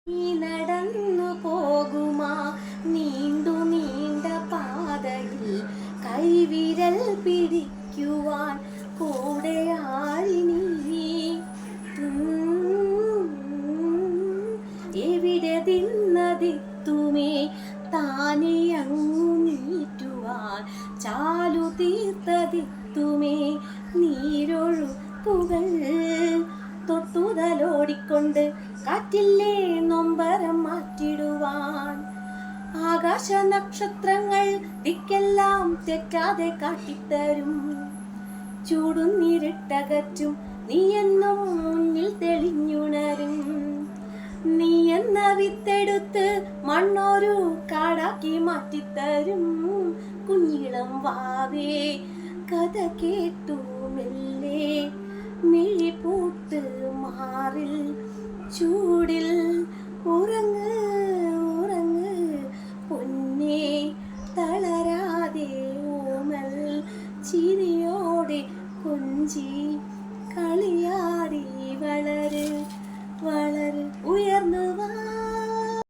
നീ നടന്നു പോകുമാ നീണ്ടു നീണ്ട പാതയിൽ കൈവിരൽ പിടിക്കുവാൻ കൂടെ ആരിനി എവിടെ തിന്നതിത്തുമേ താനെ അങ്ങു നീറ്റുവാൻ ചാലു തീർത്തതിത്തുമേ നീരൊഴുക്കുകൾ തൊട്ടുതലോടിക്കൊണ്ട് കാറ്റില്ലേ നൊമ്പരം മാറ്റിടുവാൻ ആകാശ നക്ഷത്രങ്ങൾ ദിക്കെല്ലാം തെറ്റാതെ കാട്ടിത്തരും ചൂടുന്നിരിട്ടകറ്റും നീ എന്നും മുന്നിൽ തെളിഞ്ഞുണരും നീ എന്ന വിത്തെടുത്ത് മണ്ണൊരു കാടാക്കി മാറ്റിത്തരും കുഞ്ഞിളം വാവേ കഥ കേട്ടു മെല്ലെ മിഴിപൂട്ട് മാറിൽ ചൂടിൽ ഉറങ്ങ് ഉറങ്ങ് പൊന്നേ തളരാതെ ഓമൽ ചിരിയോടെ കൊഞ്ചി കളിയാ